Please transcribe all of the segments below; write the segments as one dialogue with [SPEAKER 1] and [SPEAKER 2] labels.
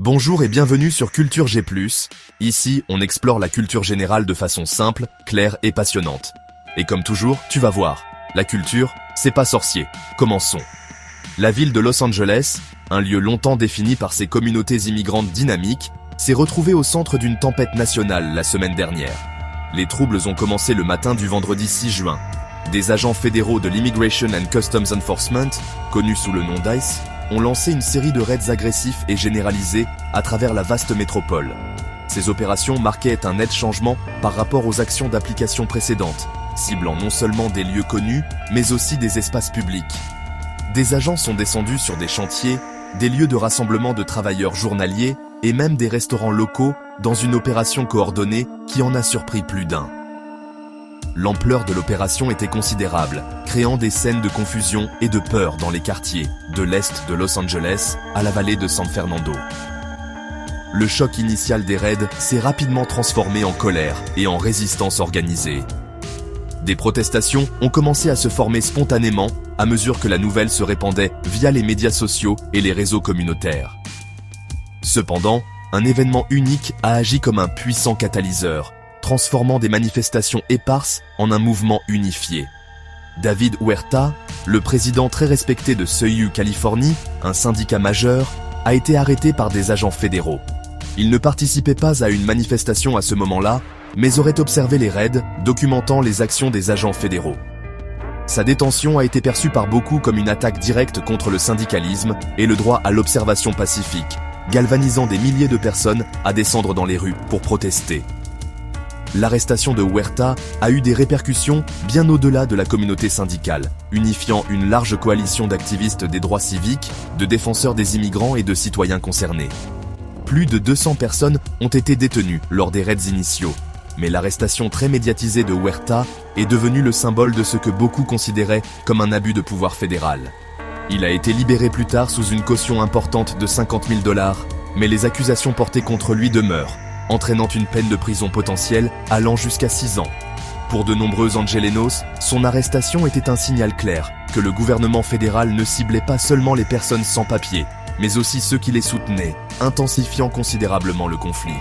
[SPEAKER 1] Bonjour et bienvenue sur Culture G+. Ici, on explore la culture générale de façon simple, claire et passionnante. Et comme toujours, tu vas voir, la culture, c'est pas sorcier. Commençons. La ville de Los Angeles, un lieu longtemps défini par ses communautés immigrantes dynamiques, s'est retrouvée au centre d'une tempête nationale la semaine dernière. Les troubles ont commencé le matin du vendredi 6 juin. Des agents fédéraux de l'Immigration and Customs Enforcement, connus sous le nom d'ICE, ont lancé une série de raids agressifs et généralisés à travers la vaste métropole. Ces opérations marquaient un net changement par rapport aux actions d'application précédentes, ciblant non seulement des lieux connus, mais aussi des espaces publics. Des agents sont descendus sur des chantiers, des lieux de rassemblement de travailleurs journaliers et même des restaurants locaux dans une opération coordonnée qui en a surpris plus d'un. L'ampleur de l'opération était considérable, créant des scènes de confusion et de peur dans les quartiers, de l'est de Los Angeles à la vallée de San Fernando. Le choc initial des raids s'est rapidement transformé en colère et en résistance organisée. Des protestations ont commencé à se former spontanément à mesure que la nouvelle se répandait via les médias sociaux et les réseaux communautaires. Cependant, un événement unique a agi comme un puissant catalyseur, transformant des manifestations éparses en un mouvement unifié. David Huerta, le président très respecté de CEU Californie, un syndicat majeur, a été arrêté par des agents fédéraux. Il ne participait pas à une manifestation à ce moment-là, mais aurait observé les raids, documentant les actions des agents fédéraux. Sa détention a été perçue par beaucoup comme une attaque directe contre le syndicalisme et le droit à l'observation pacifique, galvanisant des milliers de personnes à descendre dans les rues pour protester. L'arrestation de Huerta a eu des répercussions bien au-delà de la communauté syndicale, unifiant une large coalition d'activistes des droits civiques, de défenseurs des immigrants et de citoyens concernés. Plus de 200 personnes ont été détenues lors des raids initiaux, mais l'arrestation très médiatisée de Huerta est devenue le symbole de ce que beaucoup considéraient comme un abus de pouvoir fédéral. Il a été libéré plus tard sous une caution importante de $50 000, mais les accusations portées contre lui demeurent, entraînant une peine de prison potentielle allant jusqu'à 6 ans. Pour de nombreux Angelenos, son arrestation était un signal clair que le gouvernement fédéral ne ciblait pas seulement les personnes sans papier, mais aussi ceux qui les soutenaient, intensifiant considérablement le conflit.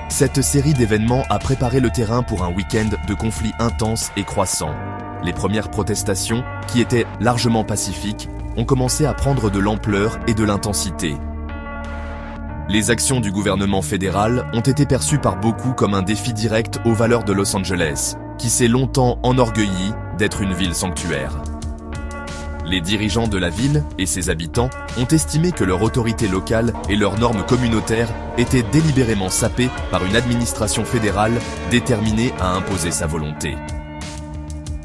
[SPEAKER 1] Cette série d'événements a préparé le terrain pour un week-end de conflits intenses et croissants. Les premières protestations, qui étaient largement pacifiques, ont commencé à prendre de l'ampleur et de l'intensité. Les actions du gouvernement fédéral ont été perçues par beaucoup comme un défi direct aux valeurs de Los Angeles, qui s'est longtemps enorgueilli d'être une ville sanctuaire. Les dirigeants de la ville et ses habitants ont estimé que leur autorité locale et leurs normes communautaires étaient délibérément sapées par une administration fédérale déterminée à imposer sa volonté.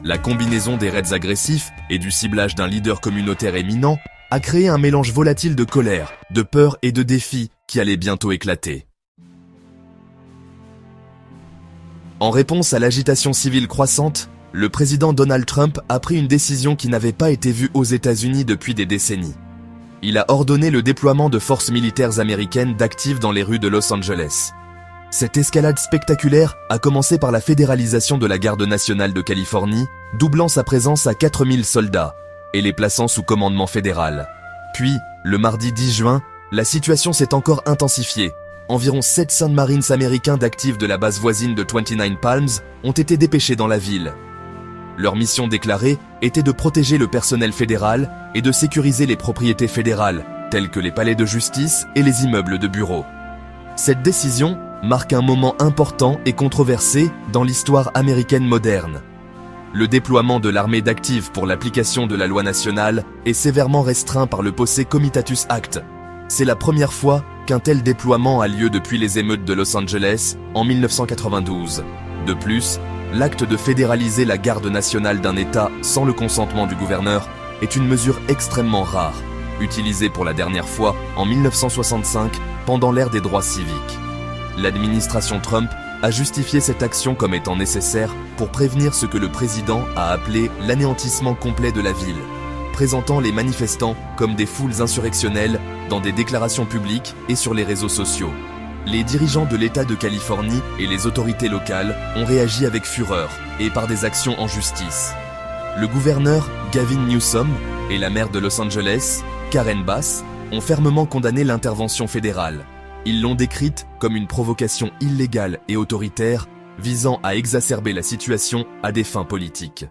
[SPEAKER 1] La combinaison des raids agressifs et du ciblage d'un leader communautaire éminent a créé un mélange volatile de colère, de peur et de défis qui allait bientôt éclater. En réponse à l'agitation civile croissante, le président Donald Trump a pris une décision qui n'avait pas été vue aux États-Unis depuis des décennies. Il a ordonné le déploiement de forces militaires américaines d'actifs dans les rues de Los Angeles. Cette escalade spectaculaire a commencé par la fédéralisation de la Garde nationale de Californie, doublant sa présence à 4000 soldats et les plaçant sous commandement fédéral. Puis, le mardi 10 juin, la situation s'est encore intensifiée. Environ 700 Marines américains d'actifs de la base voisine de 29 Palms ont été dépêchés dans la ville. Leur mission déclarée était de protéger le personnel fédéral et de sécuriser les propriétés fédérales, telles que les palais de justice et les immeubles de bureaux. Cette décision marque un moment important et controversé dans l'histoire américaine moderne. Le déploiement de l'armée d'actifs pour l'application de la loi nationale est sévèrement restreint par le Posse Comitatus Act. C'est la première fois qu'un tel déploiement a lieu depuis les émeutes de Los Angeles en 1992. De plus, l'acte de fédéraliser la garde nationale d'un État sans le consentement du gouverneur est une mesure extrêmement rare, utilisée pour la dernière fois en 1965 pendant l'ère des droits civiques. L'administration Trump a justifié cette action comme étant nécessaire pour prévenir ce que le président a appelé l'anéantissement complet de la ville, présentant les manifestants comme des foules insurrectionnelles dans des déclarations publiques et sur les réseaux sociaux. Les dirigeants de l'État de Californie et les autorités locales ont réagi avec fureur et par des actions en justice. Le gouverneur Gavin Newsom et la maire de Los Angeles, Karen Bass, ont fermement condamné l'intervention fédérale. Ils l'ont décrite comme une provocation illégale et autoritaire visant à exacerber la situation à des fins politiques.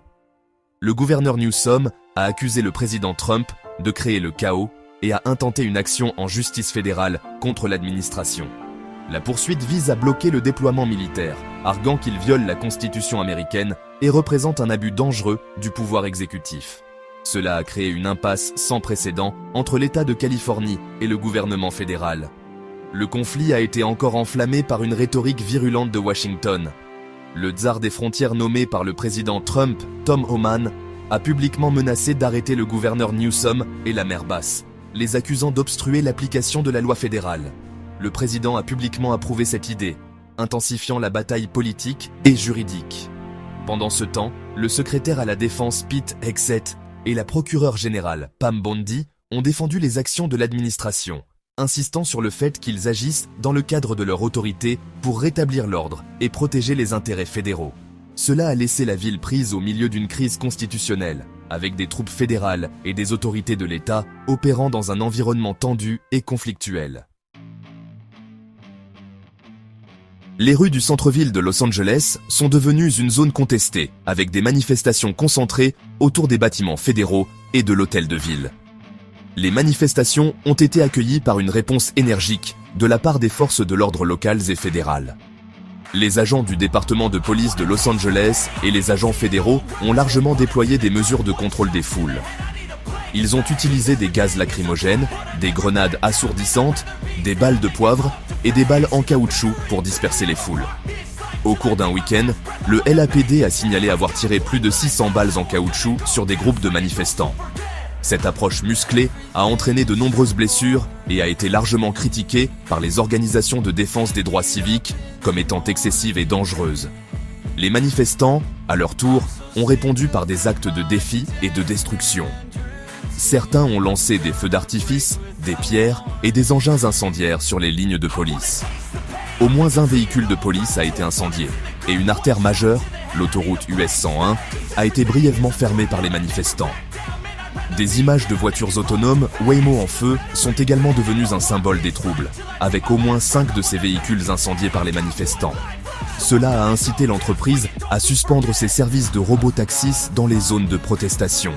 [SPEAKER 1] Le gouverneur Newsom a accusé le président Trump de créer le chaos et a intenté une action en justice fédérale contre l'administration. La poursuite vise à bloquer le déploiement militaire, arguant qu'il viole la Constitution américaine et représente un abus dangereux du pouvoir exécutif. Cela a créé une impasse sans précédent entre l'État de Californie et le gouvernement fédéral. Le conflit a été encore enflammé par une rhétorique virulente de Washington. Le tsar des frontières nommé par le président Trump, Tom Homan, a publiquement menacé d'arrêter le gouverneur Newsom et la maire Bass, les accusant d'obstruer l'application de la loi fédérale. Le président a publiquement approuvé cette idée, intensifiant la bataille politique et juridique. Pendant ce temps, le secrétaire à la défense Pete Hegseth et la procureure générale Pam Bondi ont défendu les actions de l'administration, insistant sur le fait qu'ils agissent dans le cadre de leur autorité pour rétablir l'ordre et protéger les intérêts fédéraux. Cela a laissé la ville prise au milieu d'une crise constitutionnelle, avec des troupes fédérales et des autorités de l'État opérant dans un environnement tendu et conflictuel. Les rues du centre-ville de Los Angeles sont devenues une zone contestée, avec des manifestations concentrées autour des bâtiments fédéraux et de l'hôtel de ville. Les manifestations ont été accueillies par une réponse énergique de la part des forces de l'ordre locales et fédérales. Les agents du département de police de Los Angeles et les agents fédéraux ont largement déployé des mesures de contrôle des foules. Ils ont utilisé des gaz lacrymogènes, des grenades assourdissantes, des balles de poivre et des balles en caoutchouc pour disperser les foules. Au cours d'un week-end, le LAPD a signalé avoir tiré plus de 600 balles en caoutchouc sur des groupes de manifestants. Cette approche musclée a entraîné de nombreuses blessures et a été largement critiquée par les organisations de défense des droits civiques comme étant excessive et dangereuse. Les manifestants, à leur tour, ont répondu par des actes de défi et de destruction. Certains ont lancé des feux d'artifice, des pierres et des engins incendiaires sur les lignes de police. Au moins un véhicule de police a été incendié et une artère majeure, l'autoroute US 101, a été brièvement fermée par les manifestants. Des images de voitures autonomes Waymo en feu sont également devenues un symbole des troubles, avec au moins 5 de ces véhicules incendiés par les manifestants. Cela a incité l'entreprise à suspendre ses services de robotaxis dans les zones de protestation.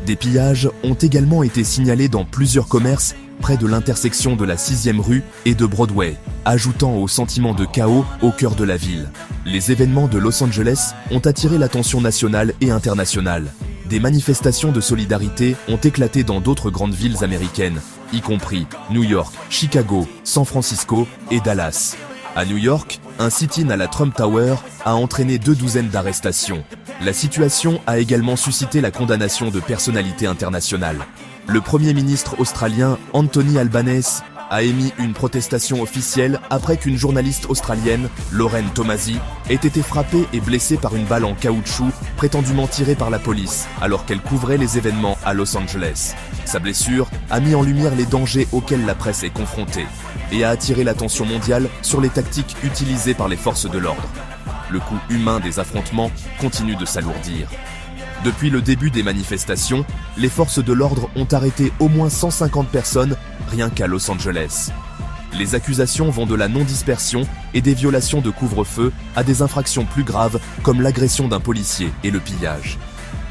[SPEAKER 1] Des pillages ont également été signalés dans plusieurs commerces près de l'intersection de la 6e rue et de Broadway, ajoutant au sentiment de chaos au cœur de la ville. Les événements de Los Angeles ont attiré l'attention nationale et internationale. Des manifestations de solidarité ont éclaté dans d'autres grandes villes américaines, y compris New York, Chicago, San Francisco et Dallas. À New York, un sit-in à la Trump Tower a entraîné 2 douzaines d'arrestations. La situation a également suscité la condamnation de personnalités internationales. Le Premier ministre australien Anthony Albanese a émis une protestation officielle après qu'une journaliste australienne, Lauren Tomasi, ait été frappée et blessée par une balle en caoutchouc prétendument tirée par la police alors qu'elle couvrait les événements à Los Angeles. Sa blessure a mis en lumière les dangers auxquels la presse est confrontée et a attiré l'attention mondiale sur les tactiques utilisées par les forces de l'ordre. Le coût humain des affrontements continue de s'alourdir. Depuis le début des manifestations, les forces de l'ordre ont arrêté au moins 150 personnes rien qu'à Los Angeles. Les accusations vont de la non-dispersion et des violations de couvre-feu à des infractions plus graves comme l'agression d'un policier et le pillage.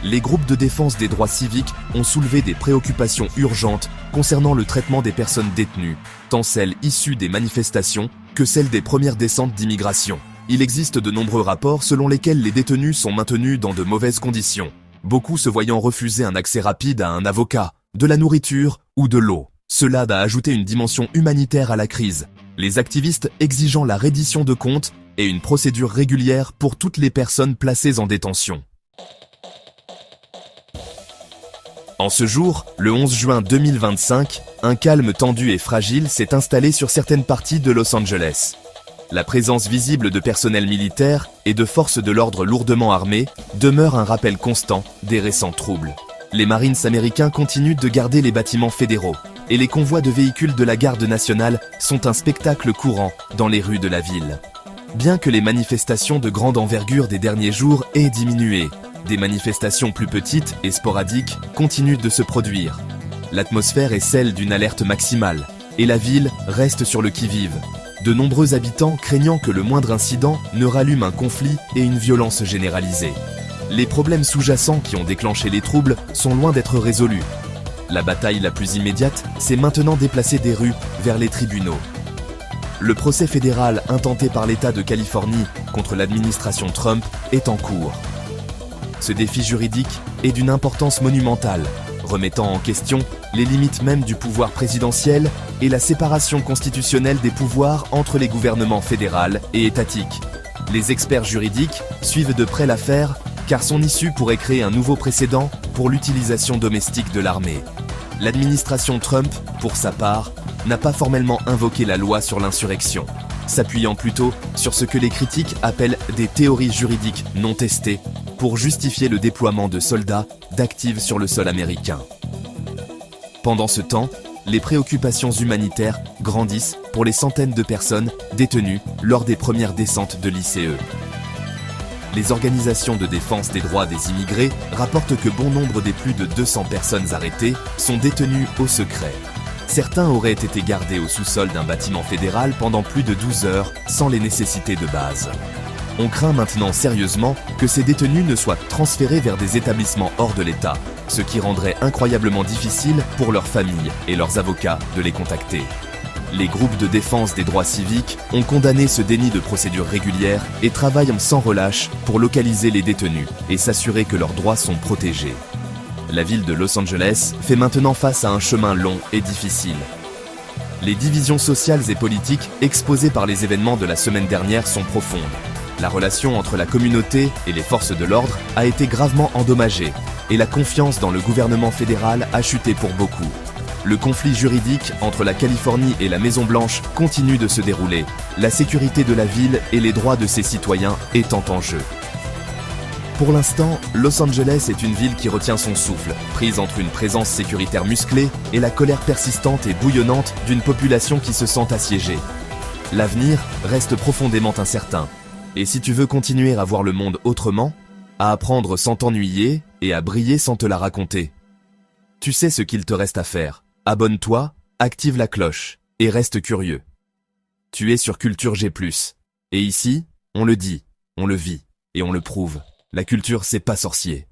[SPEAKER 1] Les groupes de défense des droits civiques ont soulevé des préoccupations urgentes concernant le traitement des personnes détenues, tant celles issues des manifestations que celles des premières descentes d'immigration. Il existe de nombreux rapports selon lesquels les détenus sont maintenus dans de mauvaises conditions, beaucoup se voyant refuser un accès rapide à un avocat, de la nourriture ou de l'eau. Cela a ajouté une dimension humanitaire à la crise, les activistes exigeant la reddition de comptes et une procédure régulière pour toutes les personnes placées en détention. En ce jour, le 11 juin 2025, un calme tendu et fragile s'est installé sur certaines parties de Los Angeles. La présence visible de personnel militaire et de forces de l'ordre lourdement armées demeure un rappel constant des récents troubles. Les Marines américains continuent de garder les bâtiments fédéraux et les convois de véhicules de la garde nationale sont un spectacle courant dans les rues de la ville. Bien que les manifestations de grande envergure des derniers jours aient diminué, des manifestations plus petites et sporadiques continuent de se produire. L'atmosphère est celle d'une alerte maximale, et la ville reste sur le qui-vive. De nombreux habitants craignant que le moindre incident ne rallume un conflit et une violence généralisée. Les problèmes sous-jacents qui ont déclenché les troubles sont loin d'être résolus. La bataille la plus immédiate, c'est maintenant déplacer des rues vers les tribunaux. Le procès fédéral intenté par l'État de Californie contre l'administration Trump est en cours. Ce défi juridique est d'une importance monumentale, remettant en question les limites même du pouvoir présidentiel et la séparation constitutionnelle des pouvoirs entre les gouvernements fédéral et étatiques. Les experts juridiques suivent de près l'affaire car son issue pourrait créer un nouveau précédent pour l'utilisation domestique de l'armée. L'administration Trump, pour sa part, n'a pas formellement invoqué la loi sur l'insurrection, s'appuyant plutôt sur ce que les critiques appellent des théories juridiques non testées pour justifier le déploiement de soldats d'actifs sur le sol américain. Pendant ce temps, les préoccupations humanitaires grandissent pour les centaines de personnes détenues lors des premières descentes de l'ICE. Les organisations de défense des droits des immigrés rapportent que bon nombre des plus de 200 personnes arrêtées sont détenues au secret. Certains auraient été gardés au sous-sol d'un bâtiment fédéral pendant plus de 12 heures sans les nécessités de base. On craint maintenant sérieusement que ces détenus ne soient transférés vers des établissements hors de l'État, ce qui rendrait incroyablement difficile pour leurs familles et leurs avocats de les contacter. Les groupes de défense des droits civiques ont condamné ce déni de procédure régulière et travaillent sans relâche pour localiser les détenus et s'assurer que leurs droits sont protégés. La ville de Los Angeles fait maintenant face à un chemin long et difficile. Les divisions sociales et politiques exposées par les événements de la semaine dernière sont profondes. La relation entre la communauté et les forces de l'ordre a été gravement endommagée et la confiance dans le gouvernement fédéral a chuté pour beaucoup. Le conflit juridique entre la Californie et la Maison-Blanche continue de se dérouler, la sécurité de la ville et les droits de ses citoyens étant en jeu. Pour l'instant, Los Angeles est une ville qui retient son souffle, prise entre une présence sécuritaire musclée et la colère persistante et bouillonnante d'une population qui se sent assiégée. L'avenir reste profondément incertain. Et si tu veux continuer à voir le monde autrement, à apprendre sans t'ennuyer et à briller sans te la raconter, tu sais ce qu'il te reste à faire. Abonne-toi, active la cloche et reste curieux. Tu es sur Culture G+. Et ici, on le dit, on le vit et on le prouve. La culture, c'est pas sorcier.